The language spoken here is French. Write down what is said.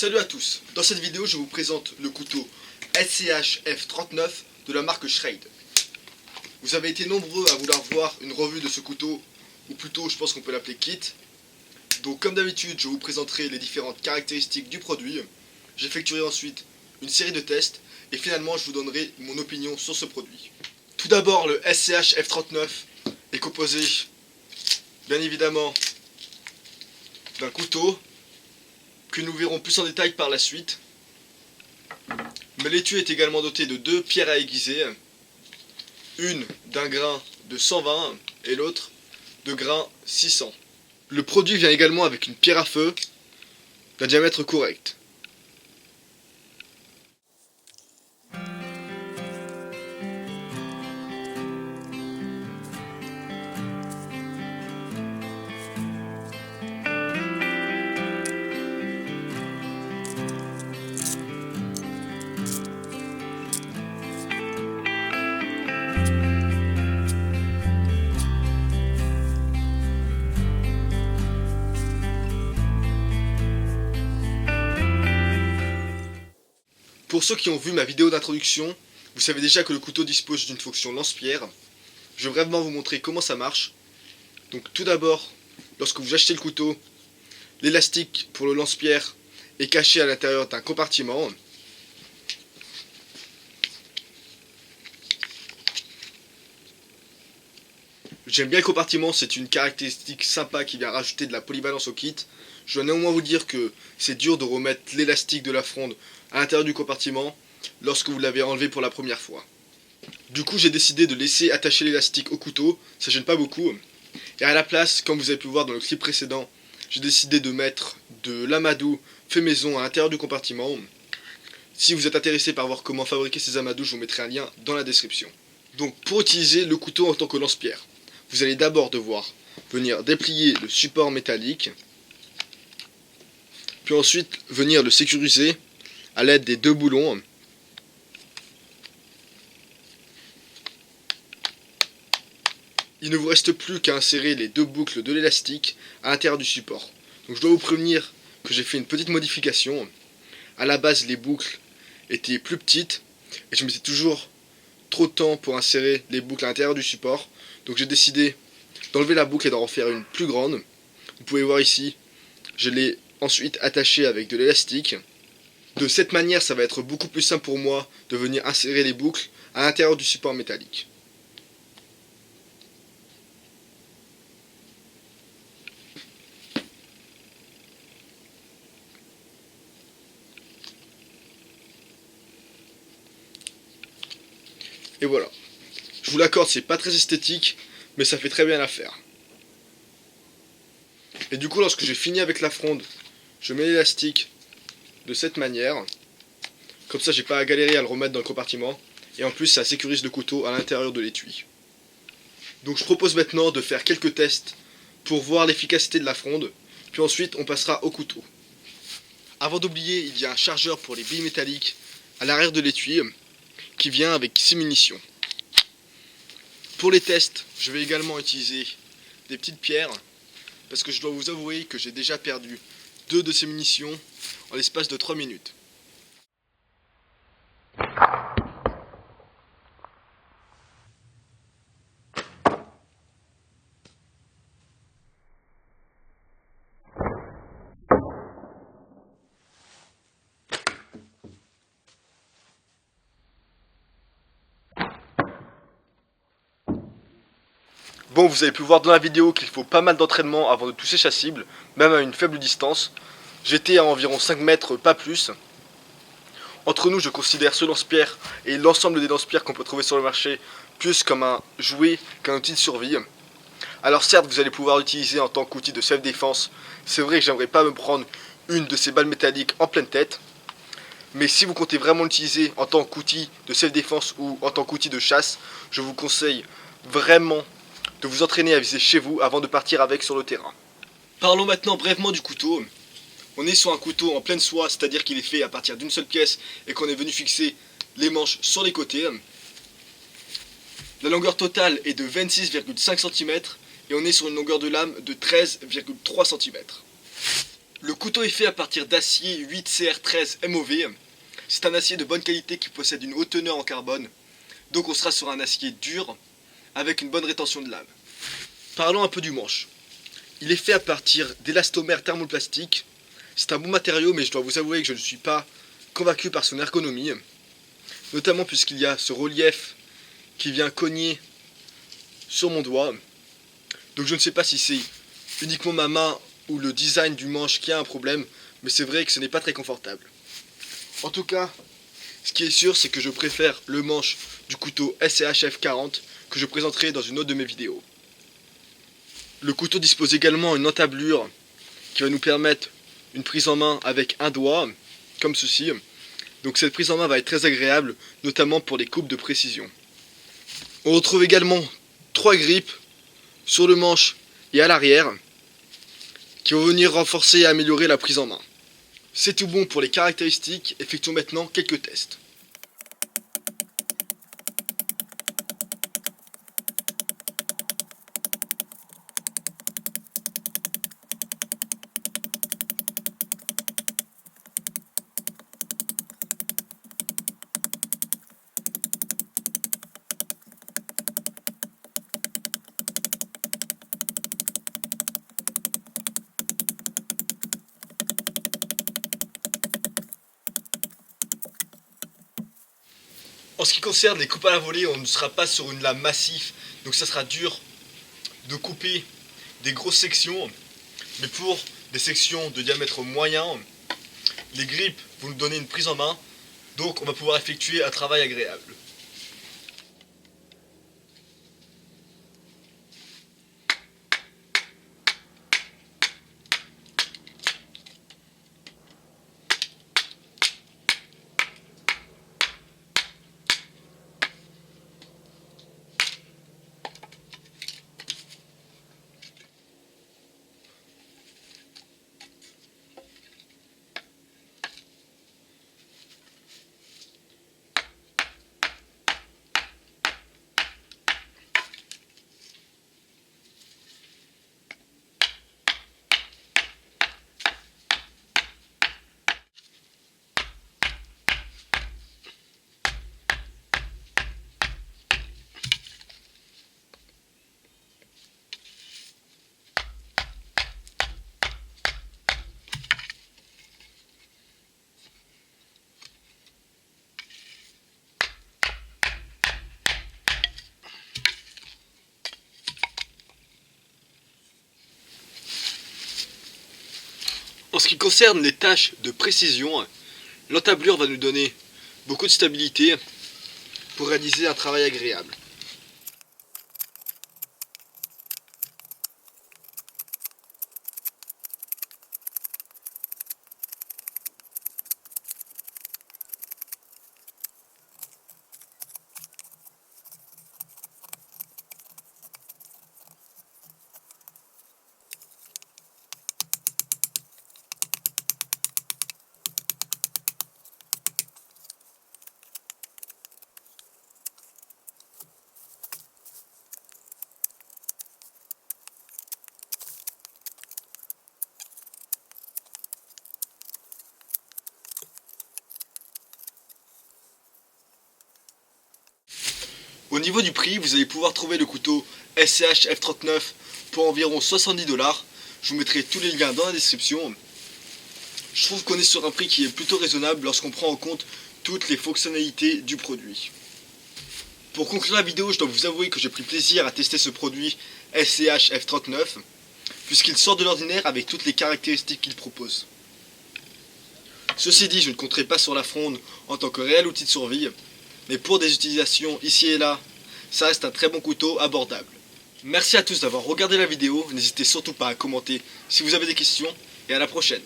Salut à tous, dans cette vidéo je vous présente le couteau SCH F39 de la marque Schrade. Vous avez été nombreux à vouloir voir une revue de ce couteau, ou plutôt je pense qu'on peut l'appeler kit. Donc comme d'habitude je vous présenterai les différentes caractéristiques du produit, j'effectuerai ensuite une série de tests et finalement je vous donnerai mon opinion sur ce produit. Tout d'abord, le SCH F39 est composé bien évidemment d'un couteau que nous verrons plus en détail par la suite. Mais l'étui est également doté de deux pierres à aiguiser, une d'un grain de 120 et l'autre de grain 600. Le produit vient également avec une pierre à feu d'un diamètre correct. Pour ceux qui ont vu ma vidéo d'introduction, vous savez déjà que le couteau dispose d'une fonction lance-pierre. Je vais brièvement vous montrer comment ça marche. Donc tout d'abord, lorsque vous achetez le couteau, l'élastique pour le lance-pierre est caché à l'intérieur d'un compartiment. J'aime bien le compartiment, c'est une caractéristique sympa qui vient rajouter de la polyvalence au kit. Je dois néanmoins vous dire que c'est dur de remettre l'élastique de la fronde à l'intérieur du compartiment lorsque vous l'avez enlevé pour la première fois. Du coup j'ai décidé de laisser attacher l'élastique au couteau, ça gêne pas beaucoup. Et à la place, comme vous avez pu voir dans le clip précédent, j'ai décidé de mettre de l'amadou fait maison à l'intérieur du compartiment. Si vous êtes intéressé par voir comment fabriquer ces amadous, je vous mettrai un lien dans la description. Donc pour utiliser le couteau en tant que lance-pierre, vous allez d'abord devoir venir déplier le support métallique, puis ensuite venir le sécuriser à l'aide des deux boulons. Il ne vous reste plus qu'à insérer les deux boucles de l'élastique à l'intérieur du support. Donc je dois vous prévenir que j'ai fait une petite modification. À la base les boucles étaient plus petites et je mettais toujours trop de temps pour insérer les boucles à l'intérieur du support. Donc j'ai décidé d'enlever la boucle et d'en refaire une plus grande. Vous pouvez voir ici, je l'ai ensuite attachée avec de l'élastique. De cette manière, ça va être beaucoup plus simple pour moi de venir insérer les boucles à l'intérieur du support métallique. Et voilà. Je vous l'accorde, c'est pas très esthétique, mais ça fait très bien l'affaire. Et du coup, lorsque j'ai fini avec la fronde, je mets l'élastique de cette manière. Comme ça, j'ai pas à galérer à le remettre dans le compartiment. Et en plus, ça sécurise le couteau à l'intérieur de l'étui. Donc je propose maintenant de faire quelques tests pour voir l'efficacité de la fronde. Puis ensuite, on passera au couteau. Avant d'oublier, il y a un chargeur pour les billes métalliques à l'arrière de l'étui qui vient avec 6 munitions. Pour les tests, je vais également utiliser des petites pierres parce que je dois vous avouer que j'ai déjà perdu 2 de ces munitions en l'espace de 3 minutes. Bon, vous avez pu voir dans la vidéo qu'il faut pas mal d'entraînement avant de toucher sa cible, même à une faible distance. J'étais à environ 5 mètres, pas plus. Entre nous, je considère ce lance-pierre et l'ensemble des lance-pierres qu'on peut trouver sur le marché plus comme un jouet qu'un outil de survie. Alors certes, vous allez pouvoir l'utiliser en tant qu'outil de self-défense. C'est vrai que j'aimerais pas me prendre une de ces balles métalliques en pleine tête. Mais si vous comptez vraiment l'utiliser en tant qu'outil de self-défense ou en tant qu'outil de chasse, je vous conseille vraiment de vous entraîner à viser chez vous avant de partir avec sur le terrain. Parlons maintenant brièvement du couteau. On est sur un couteau en pleine soie, c'est-à-dire qu'il est fait à partir d'une seule pièce et qu'on est venu fixer les manches sur les côtés. La longueur totale est de 26,5 cm et on est sur une longueur de lame de 13,3 cm. Le couteau est fait à partir d'acier 8CR13 MOV. C'est un acier de bonne qualité qui possède une haute teneur en carbone. Donc on sera sur un acier dur avec une bonne rétention de lame. Parlons un peu du manche. Il est fait à partir d'élastomère thermoplastique. C'est un bon matériau, mais je dois vous avouer que je ne suis pas convaincu par son ergonomie. Notamment puisqu'il y a ce relief qui vient cogner sur mon doigt. Donc je ne sais pas si c'est uniquement ma main ou le design du manche qui a un problème, mais c'est vrai que ce n'est pas très confortable. En tout cas, ce qui est sûr, c'est que je préfère le manche du couteau SCH F40 que je présenterai dans une autre de mes vidéos. Le couteau dispose également d'une entablure qui va nous permettre une prise en main avec un doigt, comme ceci. Donc cette prise en main va être très agréable, notamment pour les coupes de précision. On retrouve également 3 grippes sur le manche et à l'arrière qui vont venir renforcer et améliorer la prise en main. C'est tout bon pour les caractéristiques, effectuons maintenant quelques tests. En ce qui concerne les coupes à la volée, on ne sera pas sur une lame massive, donc ça sera dur de couper des grosses sections. Mais pour des sections de diamètre moyen, les grippes vont nous donner une prise en main, donc on va pouvoir effectuer un travail agréable. En ce qui concerne les tâches de précision, l'entablure va nous donner beaucoup de stabilité pour réaliser un travail agréable. Au niveau du prix, vous allez pouvoir trouver le couteau SCH F39 pour environ 70 $. Je vous mettrai tous les liens dans la description. Je trouve qu'on est sur un prix qui est plutôt raisonnable lorsqu'on prend en compte toutes les fonctionnalités du produit. Pour conclure la vidéo, je dois vous avouer que j'ai pris plaisir à tester ce produit SCH F39 puisqu'il sort de l'ordinaire avec toutes les caractéristiques qu'il propose. Ceci dit, je ne compterai pas sur la fronde en tant que réel outil de survie, mais pour des utilisations ici et là, ça reste un très bon couteau abordable. Merci à tous d'avoir regardé la vidéo, n'hésitez surtout pas à commenter si vous avez des questions, et à la prochaine.